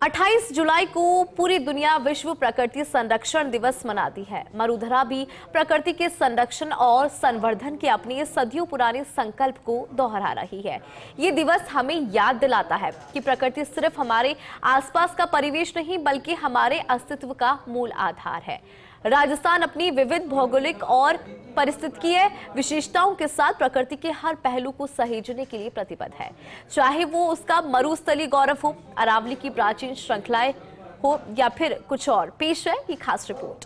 28 जुलाई को पूरी दुनिया विश्व प्रकृति संरक्षण दिवस मनाती है। मरुधरा भी प्रकृति के संरक्षण और संवर्धन के अपने सदियों पुराने संकल्प को दोहरा रही है। ये दिवस हमें याद दिलाता है कि प्रकृति सिर्फ हमारे आसपास का परिवेश नहीं बल्कि हमारे अस्तित्व का मूल आधार है। राजस्थान अपनी विविध भौगोलिक और पारिस्थितिकीय विशेषताओं के साथ प्रकृति के हर पहलू को सहेजने के लिए प्रतिबद्ध है, चाहे वो उसका मरुस्थलीय गौरव हो, अरावली की प्राचीन श्रृंखलाएं हो या फिर कुछ और। पेश है ये खास रिपोर्ट।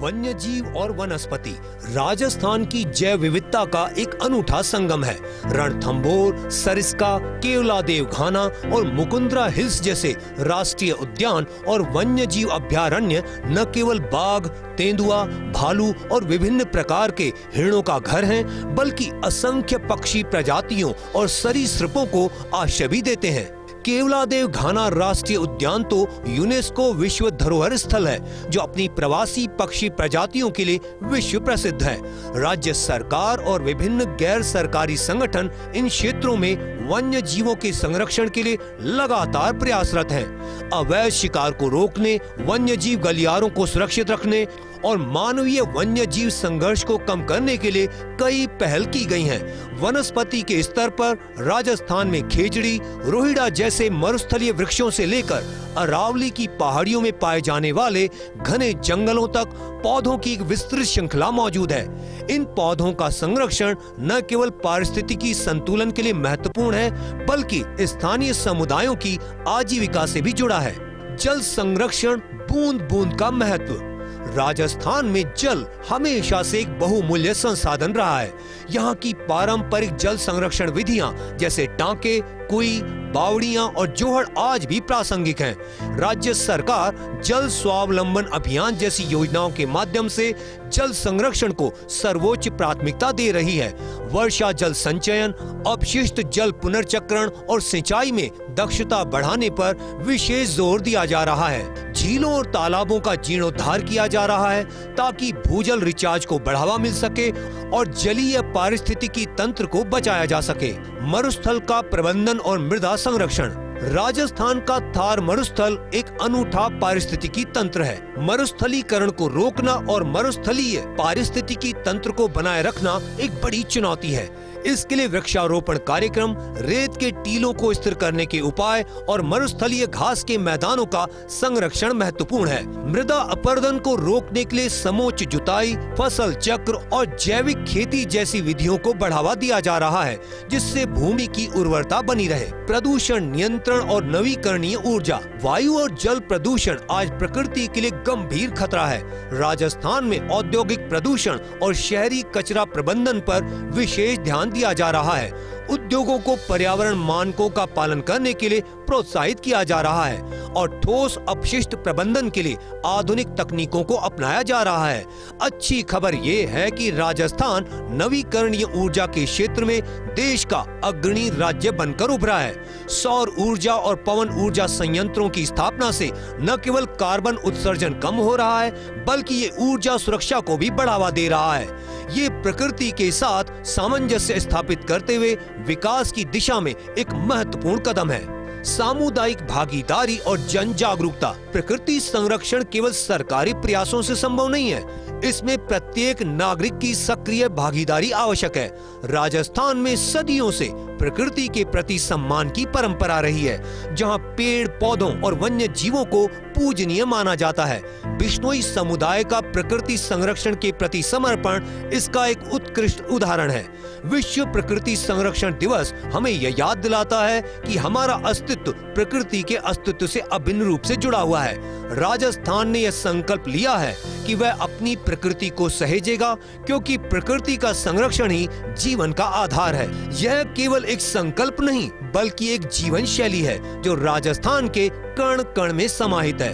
वन्य जीव और वनस्पति राजस्थान की जैव विविधता का एक अनूठा संगम है। रणथंभौर, सरिस्का, केवलादेव घाना और मुकुंदरा हिल्स जैसे राष्ट्रीय उद्यान और वन्य जीव अभयारण्य न केवल बाघ, तेंदुआ, भालू और विभिन्न प्रकार के हिरणों का घर हैं, बल्कि असंख्य पक्षी प्रजातियों और सरीसृपों को आश्रय भी देते हैं। केवलादेव घाना राष्ट्रीय उद्यान तो यूनेस्को विश्व धरोहर स्थल है, जो अपनी प्रवासी पक्षी प्रजातियों के लिए विश्व प्रसिद्ध है। राज्य सरकार और विभिन्न गैर सरकारी संगठन इन क्षेत्रों में वन्य जीवों के संरक्षण के लिए लगातार प्रयासरत हैं। अवैध शिकार को रोकने, वन्य जीव गलियारों को सुरक्षित रखने और मानवीय वन्य जीव संघर्ष को कम करने के लिए कई पहल की गई हैं। वनस्पति के स्तर पर राजस्थान में खेजड़ी, रोहिड़ा जैसे मरुस्थलीय वृक्षों से लेकर अरावली की पहाड़ियों में पाए जाने वाले घने जंगलों तक पौधों की एक विस्तृत श्रृंखला मौजूद है। इन पौधों का संरक्षण न केवल पारिस्थितिकी संतुलन के लिए महत्वपूर्ण है, बल्कि स्थानीय समुदायों की आजीविका से भी जुड़ा है। जल संरक्षण, बूंद बूंद का महत्व। राजस्थान में जल हमेशा से एक बहुमूल्य संसाधन रहा है। यहाँ की पारंपरिक जल संरक्षण विधियां जैसे टांके, कुई, बावड़ियां और जोहड़ आज भी प्रासंगिक हैं। राज्य सरकार जल स्वावलंबन अभियान जैसी योजनाओं के माध्यम से जल संरक्षण को सर्वोच्च प्राथमिकता दे रही है। वर्षा जल संचयन, अपशिष्ट जल पुनर्चक्रण और सिंचाई में दक्षता बढ़ाने पर विशेष जोर दिया जा रहा है। झीलों और तालाबों का जीर्णोद्धार किया जा रहा है ताकि भूजल रिचार्ज को बढ़ावा मिल सके और जलीय पारिस्थितिकी तंत्र को बचाया जा सके। मरुस्थल का प्रबंधन और मृदा संरक्षण। राजस्थान का थार मरुस्थल एक अनूठा पारिस्थितिकी तंत्र है। मरुस्थलीकरण को रोकना और मरुस्थलीय पारिस्थितिकी तंत्र को बनाए रखना एक बड़ी चुनौती है। इसके लिए वृक्षारोपण कार्यक्रम, रेत के टीलों को स्थिर करने के उपाय और मरुस्थलीय घास के मैदानों का संरक्षण महत्वपूर्ण है। मृदा अपरदन को रोकने के लिए समोच्च जुताई, फसल चक्र और जैविक खेती जैसी विधियों को बढ़ावा दिया जा रहा है, जिससे भूमि की उर्वरता बनी रहे। प्रदूषण नियंत्रण और नवीकरणीय ऊर्जा। वायु और जल प्रदूषण आज प्रकृति के लिए गंभीर खतरा है। राजस्थान में औद्योगिक प्रदूषण और शहरी कचरा प्रबंधन पर विशेष ध्यान दिया जा रहा है। उद्योगों को पर्यावरण मानकों का पालन करने के लिए प्रोत्साहित किया जा रहा है और ठोस अपशिष्ट प्रबंधन के लिए आधुनिक तकनीकों को अपनाया जा रहा है। अच्छी खबर ये है कि राजस्थान नवीकरणीय ऊर्जा के क्षेत्र में देश का अग्रणी राज्य बनकर उभरा है। सौर ऊर्जा और पवन ऊर्जा संयंत्रों की स्थापना से न केवल कार्बन उत्सर्जन कम हो रहा है, बल्कि ये ऊर्जा सुरक्षा को भी बढ़ावा दे रहा है। ये प्रकृति के साथ सामंजस्य स्थापित करते हुए विकास की दिशा में एक महत्वपूर्ण कदम है। सामुदायिक भागीदारी और जन जागरूकता। प्रकृति संरक्षण केवल सरकारी प्रयासों से संभव नहीं है, इसमें प्रत्येक नागरिक की सक्रिय भागीदारी आवश्यक है। राजस्थान में सदियों से प्रकृति के प्रति सम्मान की परंपरा रही है, जहां पेड़ पौधों और वन्य जीवों को पूजनीय माना जाता है। बिश्नोई समुदाय का प्रकृति संरक्षण के प्रति समर्पण इसका एक उत्कृष्ट उदाहरण है। विश्व प्रकृति संरक्षण दिवस हमें यह याद दिलाता है कि हमारा अस्तित्व प्रकृति के अस्तित्व से अभिन्न रूप से जुड़ा हुआ है। राजस्थान ने यह संकल्प लिया है कि वह अपनी प्रकृति को सहेजेगा, क्योंकि प्रकृति का संरक्षण ही जीवन का आधार है। यह केवल एक संकल्प नहीं, बल्कि एक जीवन शैली है जो राजस्थान के कण कण में समाहित है।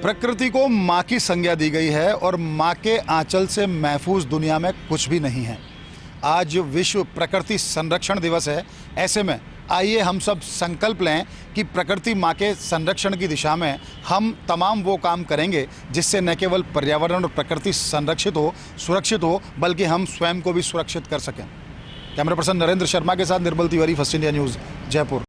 प्रकृति को माँ की संज्ञा दी गई है और माँ के आंचल से महफूज दुनिया में कुछ भी नहीं है। आज विश्व प्रकृति संरक्षण दिवस है। ऐसे में आइए हम सब संकल्प लें कि प्रकृति माँ के संरक्षण की दिशा में हम तमाम वो काम करेंगे जिससे न केवल पर्यावरण और प्रकृति संरक्षित हो, सुरक्षित हो, बल्कि हम स्वयं को भी सुरक्षित कर सकें। कैमरा पर्सन नरेंद्र शर्मा के साथ Nirmal Tiwari, first India news, Jaipur.